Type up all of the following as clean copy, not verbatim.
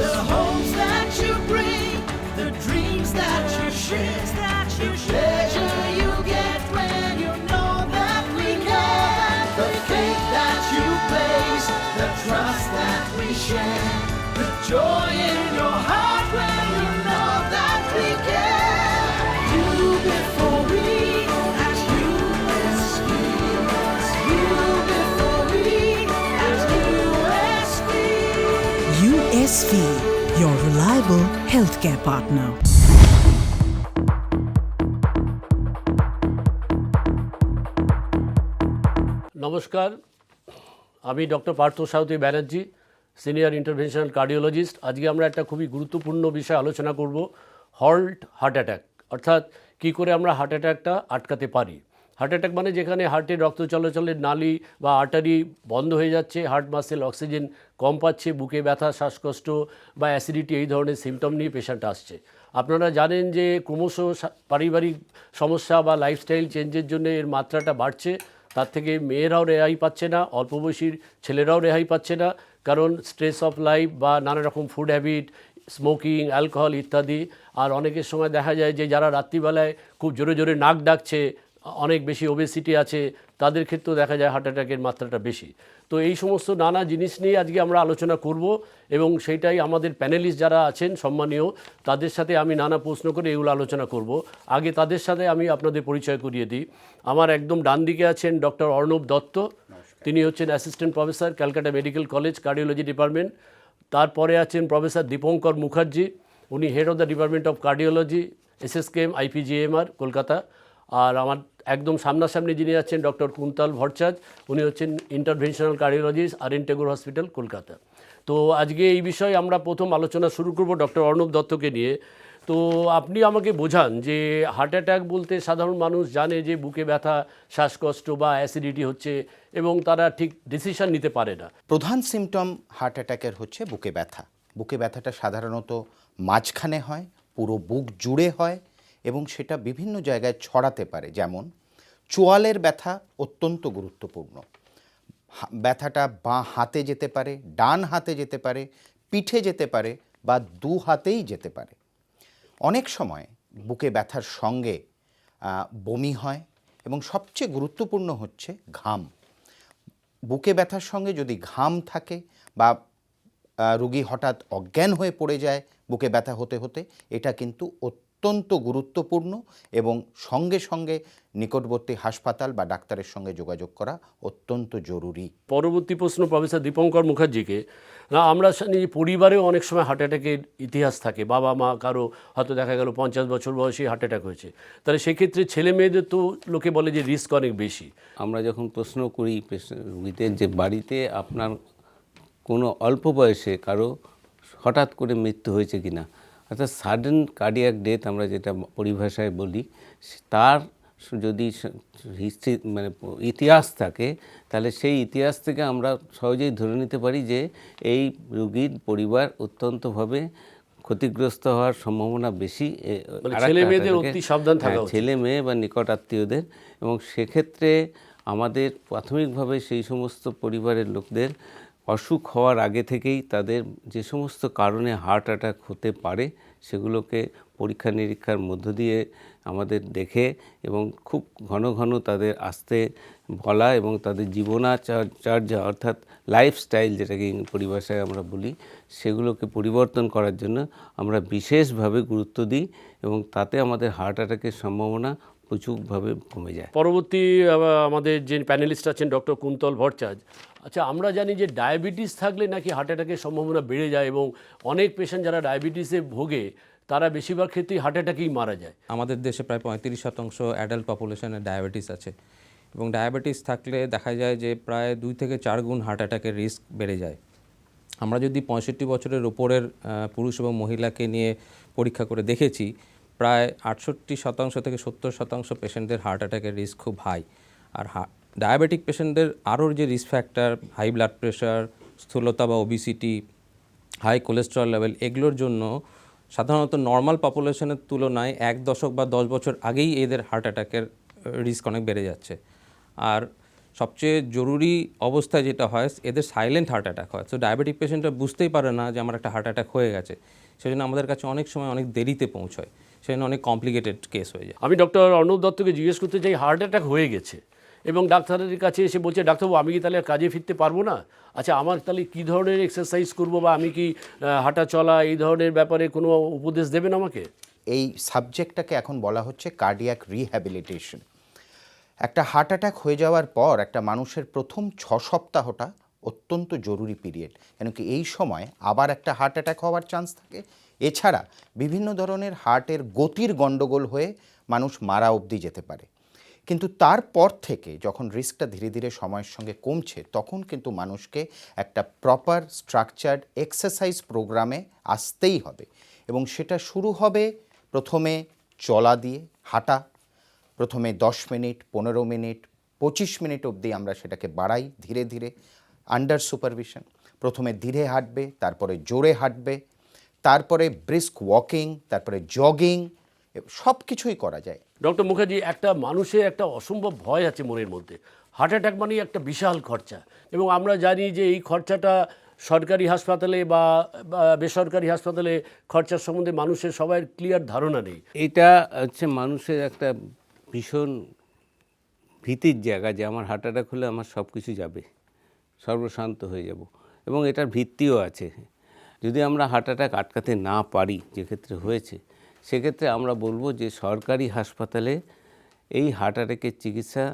The homes that you bring, the dreams that you share, the pleasure you get when you know that we care. The faith that you place, the trust that we share, the joy in your heart when you know that we care. You before we, at USV. You before we, at USV. USV, your reliable healthcare partner. নমস্কার, আমি doctor Partha সাউথী Banerjee, senior interventional cardiologist. আজকে আমরা একটা খুবই গুরুত্বপূর্ণ বিষয় আলোচনা করব, হার্ট অ্যাটাক, অর্থাৎ কী করে আমরা হার্ট অ্যাটাকটা আটকাতে পারি। হার্ট অ্যাটাক মানে যেখানে হার্টের রক্ত চলাচলের নালি বা আর্টারি বন্ধ হয়ে যাচ্ছে, হার্ট মাসেল অক্সিজেন কম পাচ্ছে, বুকে ব্যথা, শ্বাসকষ্ট বা অ্যাসিডিটি এই ধরনের সিমটম নিয়ে পেশেন্ট আসছে। আপনারা জানেন যে ক্রমশ পারিবারিক সমস্যা বা লাইফস্টাইল চেঞ্জের জন্য এর মাত্রাটা বাড়ছে। তার থেকে মেয়েরাও রেহাই পাচ্ছে না, অল্প বয়সীর ছেলেরাও রেহাই পাচ্ছে না, কারণ স্ট্রেস অফ লাইফ বা নানা রকম ফুড হ্যাবিট, স্মোকিং, অ্যালকোহল ইত্যাদি। আর অনেকের সময় দেখা যায় যে যারা রাত্রিবেলায় খুব জোরে জোরে নাক ডাকছে, অনেক বেশি ওবেসিটি আছে, তাদের ক্ষেত্রেও দেখা যায় হার্ট অ্যাটাকের মাত্রাটা বেশি। তো এই সমস্ত নানা জিনিস নিয়ে আজকে আমরা আলোচনা করব, এবং সেইটাই আমাদের প্যানেলিস্ট যারা আছেন সম্মানীয়, তাদের সাথে আমি নানা প্রশ্ন করে এগুলো আলোচনা করব। আগে তাদের সাথে আমি আপনাদের পরিচয় করিয়ে দিই। আমার একদম ডান দিকে আছেন ডক্টর অর্ণব দত্ত, তিনি হচ্ছেন assistant professor, Calcutta medical college, cardiology department. তারপরে আছেন প্রফেসর দীপঙ্কর মুখার্জি, উনি head of the department of cardiology, SSKM IPGMR, Kolkata. আর আমার একদম সামনাসামনি যিনি আছেন ডক্টর কুন্তল ভট্টাচার্য, উনি হচ্ছেন interventional cardiologist, RN Tagore hospital, Kolkata. তো আজকে এই বিষয়ে আমরা প্রথম আলোচনা শুরু করব ডক্টর অর্ণব দত্তকে নিয়ে। তো আপনি আমাকে বোঝান যে হার্ট অ্যাটাক বলতে সাধারণ মানুষ জানে যে বুকে ব্যথা, শ্বাসকষ্ট বা অ্যাসিডিটি হচ্ছে, এবং তারা ঠিক ডিসিশন নিতে পারে না। প্রধান সিমটম হার্ট অ্যাটাকের হচ্ছে বুকে ব্যথা। বুকে ব্যথাটা সাধারণত মাঝখানে হয়, পুরো বুক জুড়ে হয়, এবং সেটা বিভিন্ন জায়গায় ছড়াতে পারে। যেমন চোয়ালের ব্যথা অত্যন্ত গুরুত্বপূর্ণ। ব্যথাটা বাঁ হাতে যেতে পারে, ডান হাতে যেতে পারে, পিঠে যেতে পারে, বা দু হাতেই যেতে পারে। অনেক সময় বুকে ব্যথার সঙ্গে বমি হয়, এবং সবচেয়ে গুরুত্বপূর্ণ হচ্ছে ঘাম। বুকে ব্যথার সঙ্গে যদি ঘাম থাকে বা রোগী হঠাৎ অজ্ঞান হয়ে পড়ে যায় বুকে ব্যথা হতে হতে, এটা কিন্তু অত্যন্ত গুরুত্বপূর্ণ, এবং সঙ্গে সঙ্গে নিকটবর্তী হাসপাতাল বা ডাক্তারের সঙ্গে যোগাযোগ করা অত্যন্ত জরুরি। পরবর্তী প্রশ্ন প্রফেসর দীপঙ্কর মুখার্জিকে। না, আমরা জানি পরিবারেও অনেক সময় হার্ট অ্যাটাকের ইতিহাস থাকে, বাবা মা কারো হয়তো দেখা গেল 50 বছর বয়সে হার্ট অ্যাটাক হয়েছে, তাহলে সেক্ষেত্রে ছেলে মেয়েদের তো লোকে বলে যে রিস্ক অনেক বেশি। আমরা যখন প্রশ্ন করি রোগীদের যে বাড়িতে আপনার কোনো অল্প বয়সে কারো হঠাৎ করে মৃত্যু হয়েছে কিনা, অর্থাৎ সাডেন কার্ডিয়াক ডেথ আমরা যেটা পরিভাষায় বলি, তার যদি হিস্ট্রি মানে ইতিহাস থাকে, তাহলে সেই ইতিহাস থেকে আমরা সহজেই ধরে নিতে পারি যে এই রোগীর পরিবার অত্যন্তভাবে ক্ষতিগ্রস্ত হওয়ার সম্ভাবনা বেশি। ছেলে মেয়েদের অতি সাবধান থাকা উচিত, ছেলে মেয়ে বা নিকট আত্মীয়দের। এবং সেক্ষেত্রে আমাদের প্রাথমিকভাবে সেই সমস্ত পরিবারের লোকদের অসুখ হওয়ার আগে থেকেই তাদের যে সমস্ত কারণে হার্ট অ্যাটাক হতে পারে সেগুলোকে পরীক্ষা নিরীক্ষার মধ্য দিয়ে আমাদের দেখে এবং খুব ঘন ঘন তাদের আসতে বলা, এবং তাদের জীবনাচর্যা অর্থাৎ লাইফস্টাইল যেটাকে পরিভাষায় আমরা বলি, সেগুলোকে পরিবর্তন করার জন্য আমরা বিশেষভাবে গুরুত্ব দিই, এবং তাতে আমাদের হার্ট অ্যাটাকের সম্ভাবনা প্রচুরভাবে কমে যায়। পরবর্তী আমাদের যে প্যানেলিস্ট আছেন ডক্টর কুন্তল ভট্টাচার্য। আচ্ছা, আমরা জানি যে ডায়াবেটিস থাকলে নাকি হার্ট অ্যাটাকের সম্ভাবনা বেড়ে যায়, এবং অনেক পেশেন্ট যারা ডায়াবেটিসে ভোগে তারা বেশিরভাগ ক্ষেত্রেই হার্ট অ্যাটাকেই মারা যায়। আমাদের দেশে প্রায় 35% অ্যাডাল্ট পপুলেশনের ডায়াবেটিস আছে, এবং ডায়াবেটিস থাকলে দেখা যায় যে প্রায় 2 থেকে 4 গুণ হার্ট অ্যাটাকের রিস্ক বেড়ে যায়। আমরা যদি 65 বছরের উপরের পুরুষ এবং মহিলাকে নিয়ে পরীক্ষা করে দেখেছি, প্রায় 68% থেকে 70% পেশেন্টদের হার্ট অ্যাটাকের রিস্ক খুব হাই। আর ডায়াবেটিক পেশেন্টদের আরও যে risk factor, high blood pressure, স্থূলতা বা ওবিসিটি, হাই কোলেস্টেরল লেভেল, এগুলোর জন্য সাধারণত নর্মাল পপুলেশনের তুলনায় 1 দশক বা 10 বছর আগেই এদের হার্ট অ্যাটাকের রিস্ক অনেক বেড়ে যাচ্ছে। আর সবচেয়ে জরুরি অবস্থায় যেটা হয় এদের সাইলেন্ট হার্ট অ্যাটাক হয়। তো ডায়াবেটিক পেশেন্টরা বুঝতেই পারে না যে আমার একটা হার্ট অ্যাটাক হয়ে গেছে, সেজন্য আমাদের কাছে অনেক সময় অনেক দেরিতে পৌঁছয়, সেজন্য অনেক কমপ্লিকেটেড কেস হয়ে যায়। আমি ডক্টর অর্ণব দত্তকে জিজ্ঞেস করতে চাই, হার্ট অ্যাটাক হয়ে গেছে এবং ডাক্তারের কাছে এসে বলছে ডাক্তারবাবু আমি কি তাহলে আর কাজে ফিরতে পারবো না, আচ্ছা আমার তাহলে কী ধরনের এক্সারসাইজ করবো বা আমি কি হাঁটা চলা এই ধরনের ব্যাপারে কোনো উপদেশ দেবেন আমাকে? এই সাবজেক্টটাকে এখন বলা হচ্ছে কার্ডিয়াক রিহ্যাবিলিটেশন। একটা হার্ট অ্যাটাক হয়ে যাওয়ার পর একটা মানুষের প্রথম 6 সপ্তাহটা অত্যন্ত জরুরি পিরিয়ড, কেন কি এই সময় আবার একটা হার্ট অ্যাটাক হওয়ার চান্স থাকে। এছাড়া বিভিন্ন ধরনের হার্টের গতির গণ্ডগোল হয়ে মানুষ মারা অবধি যেতে পারে। কিন্তু তারপর থেকে যখন রিস্কটা ধীরে ধীরে সময়ের সঙ্গে কমছে, তখন কিন্তু মানুষকে একটা প্রপার স্ট্রাকচার্ড এক্সারসাইজ প্রোগ্রামে আসতেই হবে এবং সেটা শুরু হবে প্রথমে চলা দিয়ে, হাঁটা। প্রথমে 10 মিনিট, 15 মিনিট, 25 মিনিট অবধি আমরা সেটাকে বাড়াই ধীরে ধীরে আন্ডার সুপারভিশন। প্রথমে ধীরে হাঁটবে, তারপরে জোরে হাঁটবে, তারপরে ব্রিস্ক ওয়াকিং, তারপরে জগিং, সব কিছুই করা যায়। ডক্টর মুখার্জি, একটা মানুষের একটা অসম্ভব ভয় আছে মনের মধ্যে, হার্ট অ্যাটাক মানেই একটা বিশাল খরচা, এবং আমরা জানি যে এই খরচাটা সরকারি হাসপাতালে বা বেসরকারি হাসপাতালে খরচার সম্বন্ধে মানুষের সবার ক্লিয়ার ধারণা নেই। এটা হচ্ছে মানুষের একটা ভীষণ ভীতির জায়গা যে আমার হার্ট অ্যাটাক হলে আমার সব কিছু যাবে, সর্বশান্ত হয়ে যাব, এবং এটার ভিত্তিও আছে। যদি আমরা হার্ট অ্যাটাক আটকাতে না পারি, যে ক্ষেত্রে হয়েছে, সেক্ষেত্রে আমরা বলবো যে সরকারি হাসপাতালে এই হার্ট অ্যাটাকের চিকিৎসা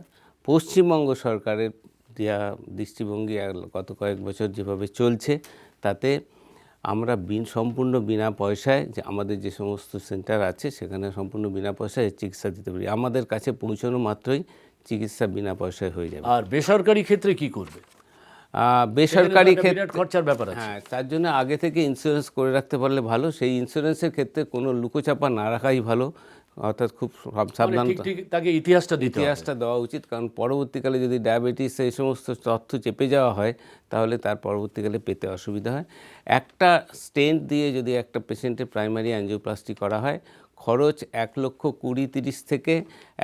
পশ্চিমবঙ্গ সরকারের দেওয়া দৃষ্টিভঙ্গি গত কয়েক বছর যেভাবে চলছে, তাতে আমরা সম্পূর্ণ বিনা পয়সায়, যে আমাদের যে সমস্ত সেন্টার আছে সেখানে সম্পূর্ণ বিনা পয়সায় চিকিৎসা দিতে পারি। আমাদের কাছে পৌঁছানো মাত্রই চিকিৎসা বিনা পয়সায় হয়ে যাবে। আর বেসরকারি ক্ষেত্রে কি করবে? বেসরকারি বিরাট ক্ষেত্রে খরচার ব্যাপার আছে। হ্যাঁ, তার জন্য আগে থেকে ইন্স্যুরেন্স করে রাখতে পারলে ভালো। সেই ইন্স্যুরেন্সের ক্ষেত্রে কোনো লুকোচাপা না রাখাই ভালো, অর্থাৎ খুব সাবধান, ঠিক ঠিক তাকে ইতিহাসটা দিতে হবে। ইতিহাসটা দেওয়া উচিত। কারণ পরবর্তীকালে যদি ডায়াবেটিস এই সমস্ত তথ্য চেপে যাওয়া হয়, তাহলে তার পরবর্তীকালে পেতে অসুবিধা হয়। একটা স্টেন্ট দিয়ে যদি একটা পেশেন্টের প্রাইমারি অ্যাঞ্জিওপ্লাস্টি করা হয়, খরচ 1,20,30 থেকে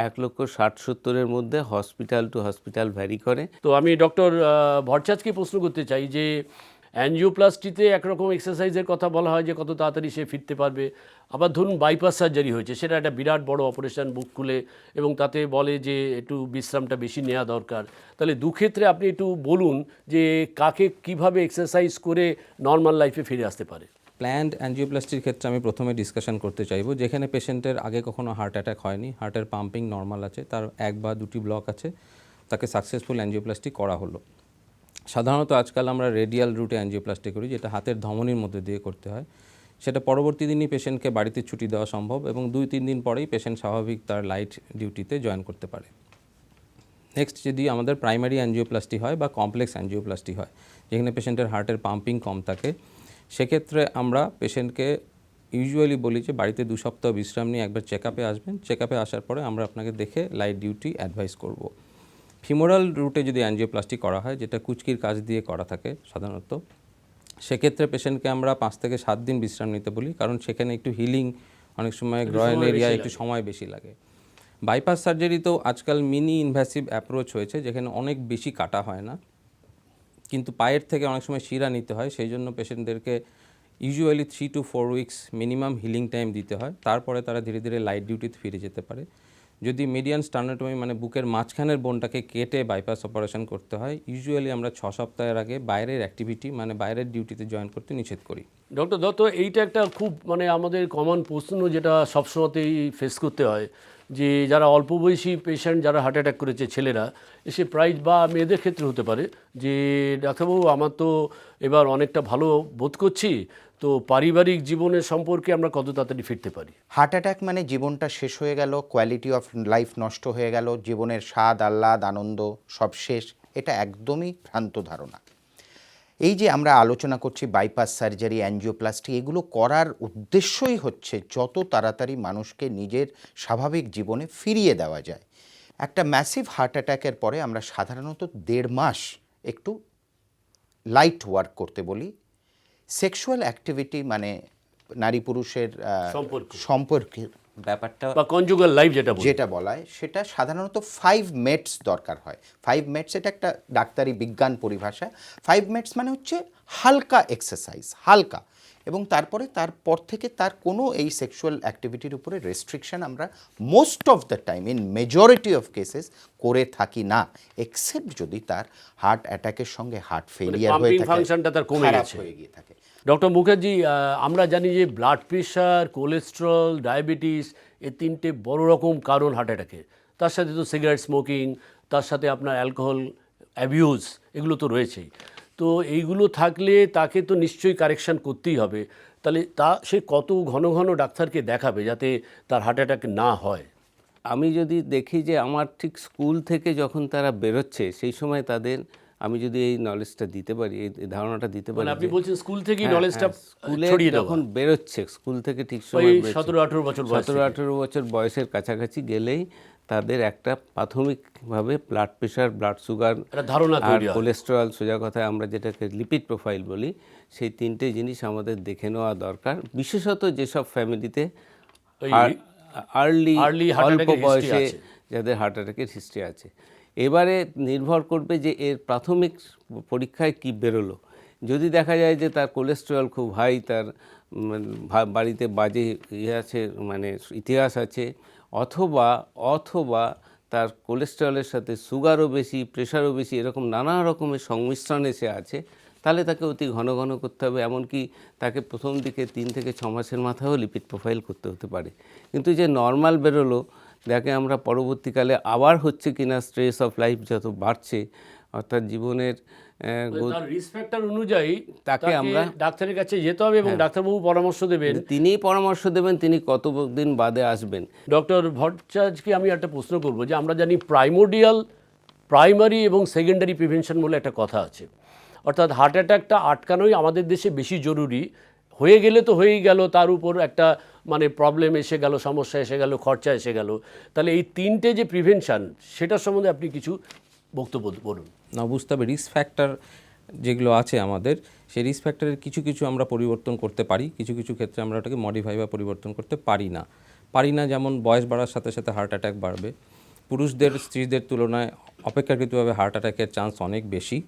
1,60,70-এর মধ্যে, হসপিটাল টু হসপিটাল ভ্যারি করে। তো আমি ডক্টর ভট্টাচার্যকে প্রশ্ন করতে চাই যে অ্যাঞ্জিওপ্লাস্টিতে একরকম এক্সারসাইজের কথা বলা হয় যে কত তাড়াতাড়ি সে ফিরতে পারবে, আবার ধরুন বাইপাস সার্জারি হয়েছে, সেটা একটা বিরাট বড় অপারেশন, বুক খুলে, এবং তাতে বলে যে একটু বিশ্রামটা বেশি নেওয়া দরকার। তাহলে দুক্ষেত্রে আপনি একটু বলুন যে কাকে কিভাবে এক্সারসাইজ করে নর্মাল লাইফে ফিরে আসতে পারে। প্ল্যান্ড অ্যাঞ্জিওপ্লাস্টির ক্ষেত্রে আমি প্রথমে ডিসকাশন করতে চাইবো, যেখানে পেশেন্টের আগে কখনো হার্ট অ্যাটাক হয়নি, হার্টের পাম্পিং নর্মাল আছে, তার 1 বা 2টি ব্লক আছে, তাকে সাকসেসফুল অ্যাঞ্জিওপ্লাস্টি করা হলো। সাধারণত আজকাল আমরা রেডিয়াল রুটে অ্যাঞ্জিওপ্লাস্টি করি, যেটা হাতের ধমনির মধ্যে দিয়ে করতে হয়। সেটা পরবর্তী দিনই পেশেন্টকে বাড়িতে ছুটি দেওয়া সম্ভব, এবং 2-3 দিন পরেই পেশেন্ট স্বাভাবিক তার লাইট ডিউটিতে জয়েন করতে পারে। নেক্সট, যদি আমাদের প্রাইমারি অ্যাঞ্জিওপ্লাস্টি হয় বা কমপ্লেক্স অ্যাঞ্জিওপ্লাস্টি হয়, যেখানে পেশেন্টের হার্টের পাম্পিং কম থাকে, সেক্ষেত্রে আমরা পেশেন্টকে ইউজুয়ালি বলি যে বাড়িতে 2 সপ্তাহ বিশ্রাম নিয়ে একবার চেক আপে আসবেন। চেক আপে আসার পরে আমরা আপনাকে দেখে লাইট ডিউটি অ্যাডভাইস করব। ফিমোরাল রুটে যদি অ্যাঞ্জিওপ্লাস্টি করা হয়, যেটা কুচকির কাজ দিয়ে করা থাকে সাধারণত, সেক্ষেত্রে পেশেন্টকে আমরা 5 থেকে 7 দিন বিশ্রাম নিতে বলি, কারণ সেখানে একটু হিলিং, অনেক সময় গ্রয়েন এরিয়ায় একটু সময় বেশি লাগে। বাইপাস সার্জারিতেও আজকাল মিনি ইনভ্যাসিভ অ্যাপ্রোচ হয়েছে, যেখানে অনেক বেশি কাটা হয় না, কিন্তু পায়ের থেকে অনেক সময় শিরা নিতে হয়। সেই জন্য পেশেন্টদেরকে usually 3 to 4 weeks minimum healing time দিতে হয়, তারপরে তারা ধীরে ধীরে লাইট ডিউটিতে ফিরে যেতে পারে। যদি মিডিয়ান স্টার্নোটমি মানে বুকের মাঝখানের বোনটাকে কেটে বাইপাস অপারেশন করতে হয়, ইউজুয়ালি আমরা 6 সপ্তাহের আগে বাইরের অ্যাক্টিভিটি মানে বাইরের ডিউটিতে জয়েন করতে নিষেধ করি। ডক্টর দত্ত, এইটা একটা খুব আমাদের কমন প্রশ্ন যেটা সবসময়তেই ফেস করতে হয়, যে যারা অল্প বয়সী পেশেন্ট যারা হার্ট অ্যাটাক করেছে ছেলেরা এসে প্রায়, বা মেয়েদের ক্ষেত্রে হতে পারে, যে ডাক্তারবাবু আমার তো এবার অনেকটা ভালো বোধ করছি, তো পারিবারিক জীবনের সম্পর্কে আমরা কত তাড়াতাড়ি ফিরতে পারি? হার্ট অ্যাটাক মানে জীবনটা শেষ হয়ে গেল, কোয়ালিটি অফ লাইফ নষ্ট হয়ে গেল, জীবনের স্বাদ, আহ্লাদ, আনন্দ সব শেষ, এটা একদমই ভ্রান্ত ধারণা। এই যে আমরা আলোচনা করছি বাইপাস সার্জারি, অ্যাঞ্জিওপ্লাস্টি, এগুলো করার উদ্দেশ্যই হচ্ছে যত তাড়াতাড়ি মানুষকে নিজের স্বাভাবিক জীবনে ফিরিয়ে দেওয়া যায়। একটা ম্যাসিভ হার্ট অ্যাটাকের পরে আমরা সাধারণত 1.5 মাস একটু লাইট ওয়ার্ক করতে বলি। সেক্সুয়াল অ্যাক্টিভিটি মানে নারী পুরুষের সম্পর্কের ব্যাপারটা বা কনজুগাল লাইফ যেটা বলি। যেটা বলা হয় সেটা সাধারণত 5 মিনিটস দরকার হয়। 5 মিনিটস এটা একটা ডাক্তারি বিজ্ঞান পরিভাষা। 5 মিনিটস মানে হচ্ছে হালকা এক্সারসাইজ, হালকা, এবং তারপর থেকে তার কোনো এই সেক্সুয়াল অ্যাক্টিভিটির উপরে রেস্ট্রিকশন আমরা most of the time in majority of cases করে থাকি না, এক্সেপ্ট যদি তার হার্ট অ্যাটাকের সঙ্গে হার্ট ফেলিয়ার হয়ে pumping থাকে, functionটা তার কমে খারাপ গেছে। হয়ে গিয়ে থাকে। ডক্টর মুখার্জি, আমরা জানি যে ব্লাড প্রেশার, কোলেস্ট্রল, ডায়াবেটিস এই তিনটে বড় রকম কারণ হার্ট অ্যাটাকের। তার সাথে তো সিগারেট স্মোকিং, তার সাথে আপনার অ্যালকোহল অ্যাবিউজ, এগুলো তো রয়েছেই। তো এইগুলো থাকলে তাকে তো নিশ্চয়ই কারেকশন করতেই হবে। তাহলে সে কত ঘন ঘন ডাক্তারকে দেখাবে যাতে তার হার্ট অ্যাটাক না হয়? আমি যদি দেখি যে আমার ঠিক স্কুল থেকে যখন তারা বেরোচ্ছে সেই সময় তাদের আমি যদি এই নলেজটা দিতে পারি, এই ধারণাটা দিতে পারি, মানে আপনি যে- বলছেন স্কুল থেকেই হ্যাঁ, নলেজটা হ্যাঁ, স্কুলে ছড়িয়ে দেওয়া। যখন বেরোচ্ছে, স্কুল থেকে ঠিক ওই সময় 17-18 বছর বয়স 17-18 বছর বয়সের কাছাকাছি গেলেই তাদের একটা প্রাথমিকভাবে ব্লাড প্রেশার, ব্লাড সুগার একটা ধারণা আর তৈরি হয়। কোলেস্টেরল, সোজা কথায় আমরা যেটাকে লিপিড প্রোফাইল বলি, সেই তিনটে জিনিস আমাদের দেখে নেওয়া দরকার, বিশেষত যেসব ফ্যামিলিতে ওই আর্লি early heart অল্প attack-এর history বয়সে আছে। যাদের হার্ট অ্যাটাকের হিস্ট্রি আছে। এবারে নির্ভর করবে যে এর প্রাথমিক পরীক্ষায় কি বেরোলো। যদি দেখা যায় যে তার কোলেস্টেরল খুব হাই, তার বাড়িতে বাজে আছে, মানে ইতিহাস আছে, অথবা তার কোলেস্টেরলের সাথে সুগারও বেশি, প্রেশারও বেশি, এরকম নানা রকমের সংমিশ্রণে সে আছে, তাহলে তাকে অতি ঘন ঘন করতে হবে। এমনকি তাকে প্রথম দিকে 3 থেকে 6 মাসের মাথায়ও লিপিড প্রোফাইল করতে হতে পারে। কিন্তু যে নর্মাল বেরোলো, যাকে আমরা পরবর্তীকালে আবার হচ্ছে কিনা, স্ট্রেস অফ লাইফ যত বাড়ছে, অর্থাৎ জীবনের তার রিস্ক ফ্যাক্টর অনুযায়ী তাকে তাকে আমরা- হ্যাঁ। ডাক্তারের কাছে যেতে হবে এবং ডাক্তারবাবু পরামর্শ দেবেন। তিনিই পরামর্শ দেবেন তিনি কতদিন বাদে আসবেন। ডক্টর ভট্টাচার্যকে আমি একটা প্রশ্ন করব যে আমরা জানি প্রাইমারি এবং সেকেন্ডারি প্রিভেনশন বলে একটা কথা আছে, অর্থাৎ হার্ট অ্যাটাকটা আটকানোই আমাদের দেশে বেশি জরুরি। হয়ে গেলে তো হয়েই গেল, তার উপর একটা মানে প্রবলেম এসে গেল, সমস্যা এসে গেল, খরচা এসে গেল। তাহলে এই তিনটে যে প্রিভেনশন, সেটার সম্বন্ধে আপনি কিছু বক্তব্য বলুন। না, বুঝতে হবে রিস্ক ফ্যাক্টর যেগুলো আছে আমাদের, সেই রিস্ক ফ্যাক্টরের কিছু আমরা পরিবর্তন করতে পারি, কিছু ক্ষেত্রে আমরা ওটাকে মডিফাই বা পরিবর্তন করতে পারি না। যেমন বয়স বাড়ার সাথে সাথে হার্ট অ্যাটাক বাড়বে। পুরুষদের স্ত্রীদের তুলনায় অপেক্ষাকৃতভাবে হার্ট অ্যাটাকের চান্স অনেক বেশি।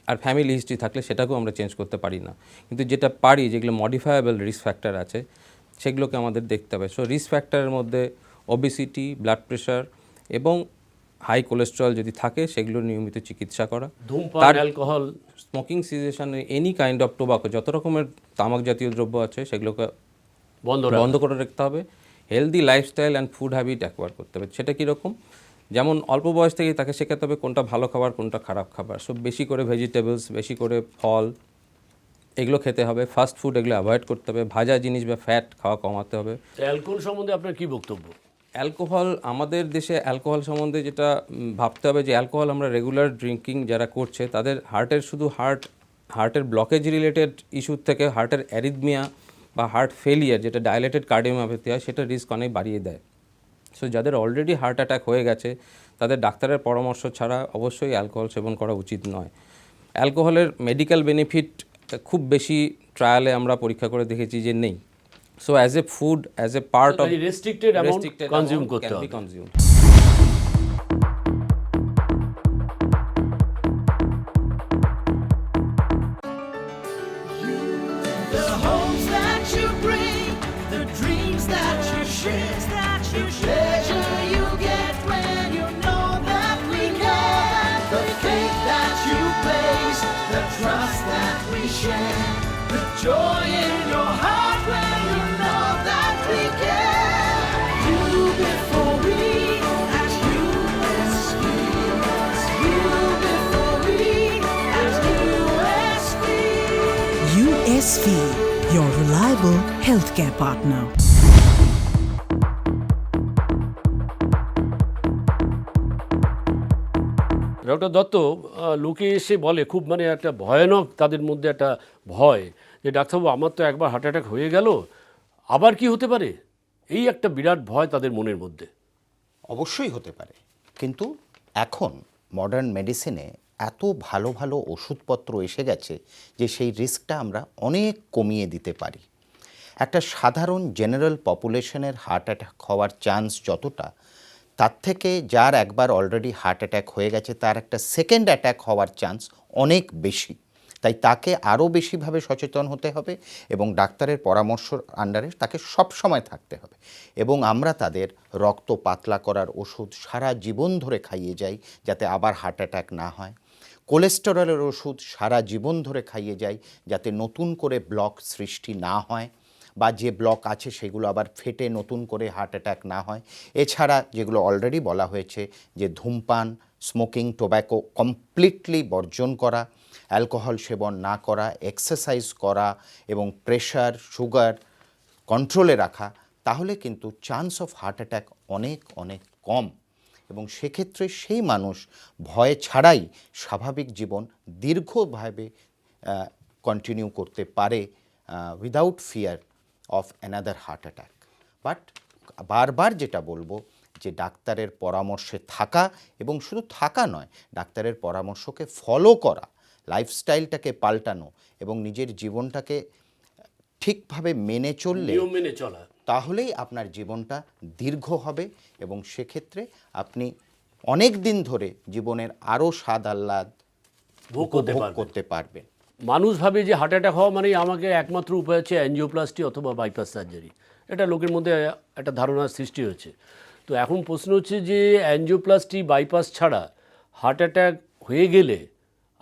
আর ফ্যামিলি হিস্ট্রি থাকলে সেটাকেও আমরা চেঞ্জ করতে পারি না। কিন্তু যেটা পারি, যেগুলো মডিফায়েবল রিস্ক ফ্যাক্টর আছে, সেগুলোকে আমাদের দেখতে হবে। সো রিস্ক ফ্যাক্টরের মধ্যে ওবেসিটি, ব্লাড প্রেশার এবং হাই কোলেস্টেরল যদি থাকে, সেগুলো নিয়মিত চিকিৎসা করা। ধূমপান, alcohol, smoking cessation, any kind of tobacco, যত রকমের তামাক জাতীয় দ্রব্য আছে সেগুলোকে বন্ধ করে রাখতে হবে। Healthy lifestyle and food habit acquire করতে হবে। সেটা কীরকম? যেমন অল্প বয়স থেকেই তাকে শেখাতে হবে কোনটা ভালো খাবার, কোনটা খারাপ খাবার। সব বেশি করে ভেজিটেবলস, বেশি করে ফল, এগুলো খেতে হবে। ফাস্ট ফুড এগুলো অ্যাভয়েড করতে হবে। ভাজা জিনিস বা ফ্যাট খাওয়া কমাতে হবে। অ্যালকোহল সম্বন্ধে আপনার কি বক্তব্য? অ্যালকোহল, আমাদের দেশে অ্যালকোহল সম্বন্ধে যেটা ভাবতে হবে যে অ্যালকোহল আমরা রেগুলার ড্রিঙ্কিং যারা করছে, তাদের হার্টের ব্লকেজ রিলেটেড ইস্যুর থেকে হার্টের অ্যারিথমিয়া বা হার্ট ফেলিয়ার, যেটা ডাইলেটেড কার্ডিওমায়োপ্যাথি হয়, সেটা রিস্ক অনেক বাড়িয়ে দেয়। সো যাদের অলরেডি হার্ট অ্যাটাক হয়ে গেছে, তাদের ডাক্তারের পরামর্শ ছাড়া অবশ্যই অ্যালকোহল সেবন করা উচিত নয়। অ্যালকোহলের মেডিকেল বেনিফিট খুব বেশি ট্রায়ালে আমরা পরীক্ষা করে দেখেছি যে নেই। So as a food, as a part of restricted amount consume করতে হবে। The homes that you bring, the dreams that you share, the pleasure you get when you know that we care. The faith that you place, the trust that we share, the joy in your heart when you know that we care. You before we, as USV. You before we, as USV. USV, your reliable healthcare partner. Doctor Dutta, লোকে এসে বলে খুব মানে একটা ভয়ানক তাদের মধ্যে একটা ভয় যে ডাক্তারবাবু আমার তো একবার হার্ট অ্যাটাক হয়ে গেল, আবার কি হতে পারে? এই একটা বিরাট ভয় তাদের মনের মধ্যে। অবশ্যই হতে পারে, কিন্তু এখন মডার্ন মেডিসিনে এত ভালো ভালো ওষুধপত্র এসে গেছে যে সেই রিস্কটা আমরা অনেক কমিয়ে দিতে পারি। একটা সাধারণ জেনারেল পপুলেশনের হার্ট অ্যাটাক হওয়ার চান্স যতটা, তার থেকে যার একবার অলরেডি হার্ট অ্যাটাক হয়ে গেছে তার একটা সেকেন্ড অ্যাটাক হওয়ার চান্স অনেক বেশি। তাই তাকে আরও বেশিভাবে সচেতন হতে হবে এবং ডাক্তারের পরামর্শর আন্ডারে তাকে সবসময় থাকতে হবে। এবং আমরা তাদের রক্ত পাতলা করার ওষুধ সারা জীবন ধরে খাইয়ে যাই যাতে আবার হার্ট অ্যাটাক না হয়। কোলেস্টেরলের ওষুধ সারা জীবন ধরে খাইয়ে যাই যাতে নতুন করে ব্লক সৃষ্টি না হয় বা যে ব্লক আছে সেগুলো আবার ফেটে নতুন করে হার্ট অ্যাটাক না হয়। এছাড়া যেগুলো অলরেডি বলা হয়েছে যে ধূমপান, স্মোকিং, টোব্যাকো কমপ্লিটলি বর্জন করা, অ্যালকোহল সেবন না করা, এক্সারসাইজ করা এবং প্রেশার, সুগার কন্ট্রোলে রাখা, তাহলে কিন্তু চান্স অফ হার্ট অ্যাটাক অনেক অনেক কম। এবং সেক্ষেত্রে সেই মানুষ ভয় ছাড়াই স্বাভাবিক জীবন দীর্ঘভাবে কন্টিনিউ করতে পারে without fear of another heart attack. But বারবার যেটা বলবো যে ডাক্তারের পরামর্শে থাকা, এবং শুধু থাকা নয়, ডাক্তারের পরামর্শকে ফলো করা, লাইফস্টাইলটাকে পাল্টানো এবং নিজের জীবনটাকে ঠিকভাবে মেনে চললে নিয়ম মেনে চলা, তাহলেই আপনার জীবনটা দীর্ঘ হবে এবং সেক্ষেত্রে আপনি অনেক দিন ধরে জীবনের আরও স্বাদ আহ্লাদ ভোগ করতে উপভোগ পারবেন। করতে পারবেন। মানুষ ভাবে যে হার্ট অ্যাটাক হওয়া মানেই আমাকে একমাত্র উপায় হচ্ছে অ্যাঞ্জিওপ্লাস্টি অথবা বাইপাস সার্জারি। এটা লোকের মধ্যে একটা ধারণার সৃষ্টি হয়েছে। তো এখন প্রশ্ন হচ্ছে যে অ্যাঞ্জিওপ্লাস্টি, বাইপাস ছাড়া হার্ট অ্যাটাক হয়ে গেলে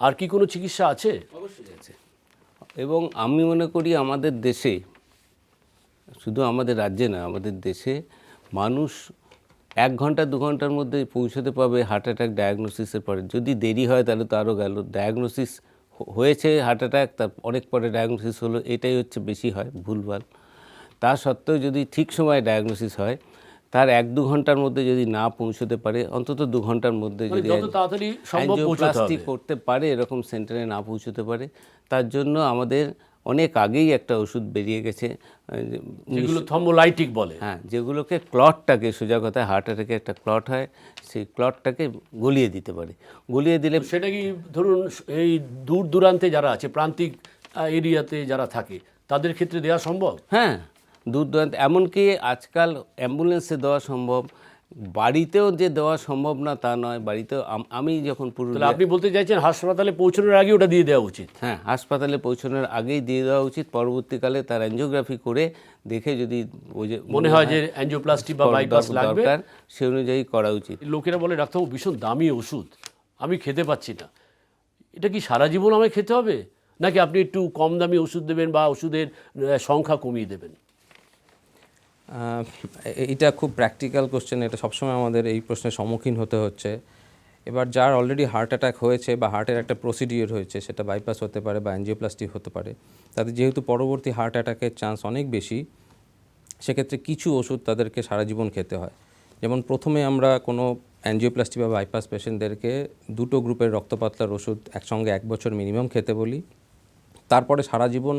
আর কি কোনো চিকিৎসা আছে? অবশ্যই আছে। এবং আমি মনে করি আমাদের দেশে, শুধু আমাদের রাজ্যে না, আমাদের দেশে মানুষ 1 ঘন্টা 2 ঘন্টার মধ্যে পৌঁছতে পারবে হার্ট অ্যাটাক ডায়াগনোসিসের পরে। যদি দেরি হয় তাহলে তো আরও গেল। ডায়াগনোসিস হয়েছে হার্ট অ্যাটাক, তার অনেক পরে ডায়াগনোসিস হলো, এটাই হচ্ছে বেশি হয় ভুলভাল। তা সত্ত্বেও যদি ঠিক সময়ে ডায়াগনোসিস হয়, তার 1-2 ঘন্টার মধ্যে যদি না পৌঁছতে পারে, অন্তত 2 ঘন্টার মধ্যে মানে যদি যত তাড়াতাড়ি সম্ভব পৌঁছতে অ্যাঞ্জিওপ্লাস্টি হবে। করতে পারে, এরকম সেন্টারে না পৌঁছতে পারে, তার জন্য আমাদের অনেক আগেই একটা ওষুধ বেরিয়ে গেছে, যেগুলো থ্রম্বোলাইটিক বলে। হ্যাঁ, যেগুলোকে ক্লটটাকে, সোজা কথায় হার্ট অ্যাটাকে একটা ক্লট হয়, সেই ক্লটটাকে গলিয়ে দিতে পারে। গলিয়ে দিলে সেটা কি ধরুন এই দূর দূরান্তে যারা আছে, প্রান্তিক এরিয়াতে যারা থাকে, তাদের ক্ষেত্রে দেওয়া সম্ভব? হ্যাঁ, দূর দূরান্ত, এমনকি আজকাল অ্যাম্বুলেন্সে দেওয়া সম্ভব, বাড়িতেও যে দেওয়া সম্ভব না তা নয়। বাড়িতেও আমি যখন তাহলে পুরুলিয়া, আপনি বলতে চাইছেন হাসপাতালে পৌঁছানোর আগে ওটা দিয়ে দেওয়া উচিত? হ্যাঁ, হাসপাতালে পৌঁছানোর আগেই দিয়ে দেওয়া উচিত। পরবর্তীকালে তার অ্যাঞ্জিওগ্রাফি করে দেখে যদি ওই যে মনে হয় যে অ্যাঞ্জিওপ্লাস্টি বা বাইপাস লাগবে, দরকার, সে অনুযায়ী করা উচিত। লোকেরা বলে ডাক্তারবাবু ভীষণ দামি ওষুধ, আমি খেতে পাচ্ছি না। এটা কি সারা জীবন আমায় খেতে হবে, নাকি আপনি একটু কম দামি ওষুধ দেবেন বা ওষুধের সংখ্যা কমিয়ে দেবেন? এটা খুব প্র্যাকটিক্যাল কোশ্চেন, এটা সবসময় আমাদের এই প্রশ্নের সম্মুখীন হতে হচ্ছে। এবার যার অলরেডি হার্ট অ্যাটাক হয়েছে বা হার্টের একটা প্রসিডিওর হয়েছে, সেটা বাইপাস হতে পারে বা অ্যাঞ্জিওপ্লাস্টি হতে পারে, তাদের যেহেতু পরবর্তী হার্ট অ্যাটাকের চান্স অনেক বেশি, সেক্ষেত্রে কিছু ওষুধ তাদেরকে সারা জীবন খেতে হয়। যেমন প্রথমে আমরা কোনো অ্যাঞ্জিওপ্লাস্টি বা বাইপাস পেশেন্টদেরকে 2টো গ্রুপের রক্ত পাতলার ওষুধ একসঙ্গে 1 বছর মিনিমাম খেতে বলি। তারপরে সারা জীবন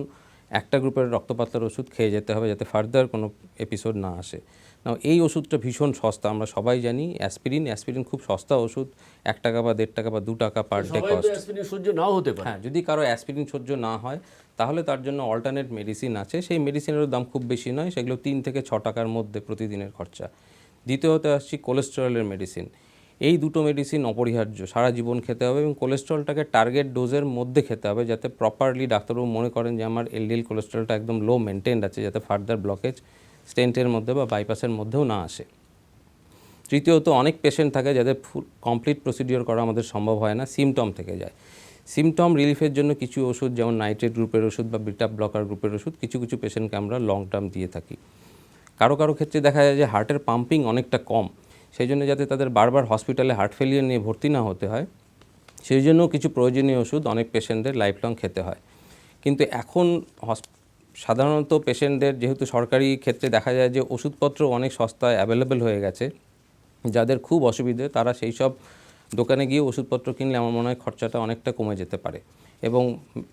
একটা গ্রুপের রক্ত পাতলার ওষুধ খেয়ে যেতে হবে যাতে ফার্দার কোনো এপিসোড না আসে। না, এই ওষুধটা ভীষণ সস্তা, আমরা সবাই জানি। অ্যাসপিরিন খুব সস্তা ওষুধ, 1 টাকা বা 1.5 টাকা বা 2 টাকা পার ডে সবাই তো কস্ট। অ্যাসপিরিন সহ্য নাও হতে পারে। হ্যাঁ, যদি কারো অ্যাসপিরিন সহ্য না হয় তাহলে তার জন্য অল্টারনেট মেডিসিন আছে। সেই মেডিসিনেরও দাম খুব বেশি নয়, সেগুলো 3 থেকে 6 টাকার মধ্যে প্রতিদিনের খরচা। দ্বিতীয়ত আসছি কোলেস্টেরলের মেডিসিন। এই 2টো মেডিসিন অপরিহার্য, সারা জীবন খেতে হবে এবং কোলেস্টেরলটাকে টার্গেট ডোজের মধ্যে খেতে হবে যাতে প্রপারলি ডাক্তারবাবু মনে করেন যে আমার এলডিএল কোলেস্টেরলটা একদম লো মেনটেন্ড আছে, যাতে ফার্দার ব্লকেজ স্টেন্টের মধ্যে বা বাইপাসের মধ্যেও না আসে। তৃতীয়ত, অনেক পেশেন্ট থাকে যাদের ফুল কমপ্লিট প্রসিডিওর করা আমাদের সম্ভব হয় না, সিমটম থেকে যায়। সিমটম রিলিফের জন্য কিছু ওষুধ, যেমন নাইট্রেট গ্রুপের ওষুধ বা বিটা ব্লকার গ্রুপের ওষুধ, কিছু কিছু পেশেন্টকে আমরা লং টার্ম দিয়ে থাকি। কারো কারো ক্ষেত্রে দেখা যায় যে হার্টের পাম্পিং অনেকটা কম, সেই জন্য যাতে তাদের বারবার হসপিটালে হার্ট ফেলিয়ার নিয়ে ভর্তি না হতে হয়, সেই জন্য কিছু প্রয়োজনীয় ওষুধ অনেক পেশেন্টদের লাইফ লং খেতে হয়। কিন্তু এখন সাধারণত পেশেন্টদের, যেহেতু সরকারি ক্ষেত্রে দেখা যায় যে ওষুধপত্র অনেক সস্তায় অ্যাভেলেবেল হয়ে গেছে, যাদের খুব অসুবিধে তারা সেই সব দোকানে গিয়ে ওষুধপত্র কিনলে আমার মনে হয় খরচাটা অনেকটা কমে যেতে পারে এবং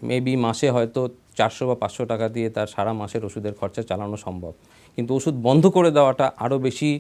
মেবি মাসে হয়তো 400 বা 500 টাকা দিয়ে তার সারা মাসের ওষুধের খরচা চালানো সম্ভব। কিন্তু ওষুধ বন্ধ করে দেওয়াটা আরও বেশি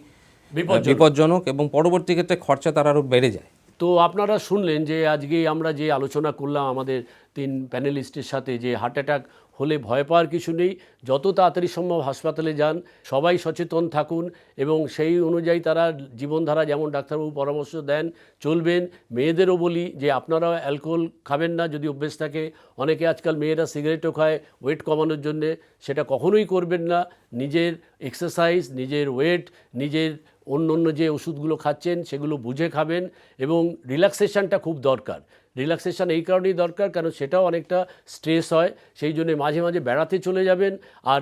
বিপজ্জনক এবং পরবর্তী ক্ষেত্রে খরচা তার আরও বেড়ে যায়। তো আপনারা শুনলেন যে আজকে আমরা যে আলোচনা করলাম আমাদের 3 প্যানেলিস্টের সাথে, যে হার্ট অ্যাটাক হলে ভয় পাওয়ার কিছু নেই। যত তাড়াতাড়ি সম্ভব হাসপাতালে যান, সবাই সচেতন থাকুন এবং সেই অনুযায়ী তারা জীবনধারা যেমন ডাক্তারবাবু পরামর্শ দেন চলবেন। মেয়েদেরও বলি যে আপনারা অ্যালকোহল খাবেন না যদি অভ্যেস থাকে। অনেকে আজকাল মেয়েরা সিগারেটও খায় ওয়েট কমানোর জন্যে, সেটা কখনোই করবেন না। নিজের এক্সারসাইজ, নিজের ওয়েট, নিজের অন্য যে ওষুধগুলো খাচ্ছেন সেগুলো বুঝে খাবেন এবং রিল্যাক্সেশনটা খুব দরকার। রিল্যাক্সেশন এই কারণেই দরকার কারণ সেটাও অনেকটা স্ট্রেস হয়, সেই জন্য মাঝে মাঝে বেড়াতে চলে যাবেন। আর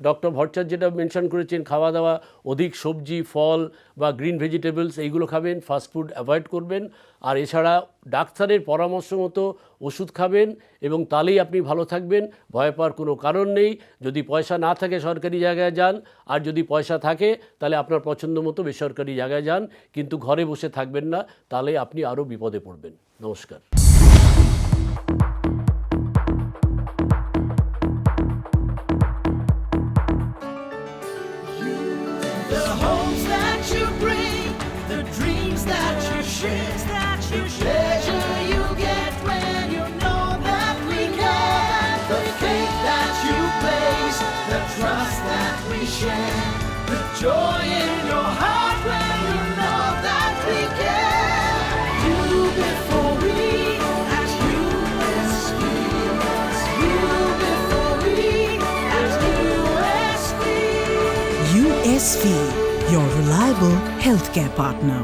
ডক্টর ভট্টাচার্য যেটা মেনশন করেছেন খাওয়া দাওয়া অধিক সবজি ফল বা গ্রিন ভেজিটেবলস এইগুলো খাবেন, ফাস্টফুড অ্যাভয়েড করবেন। আর এছাড়া ডাক্তারের পরামর্শ মতো ওষুধ খাবেন এবং তাহলেই আপনি ভালো থাকবেন। ভয় পাওয়ার কোনো কারণ নেই। যদি পয়সা না থাকে সরকারি জায়গায় যান, আর যদি পয়সা থাকে তাহলে আপনার পছন্দ মতো বেসরকারি জায়গায় যান, কিন্তু ঘরে বসে থাকবেন না, তাহলে আপনি আরও বিপদে পড়বেন। নমস্কার। The homes that you bring, the dreams that you share, the pleasure you get when you know that we care, the faith that you place, the trust that we share, the joy in your heart when you know that we care. You before we, at USV, you before we, at USV. USV, your reliable healthcare partner.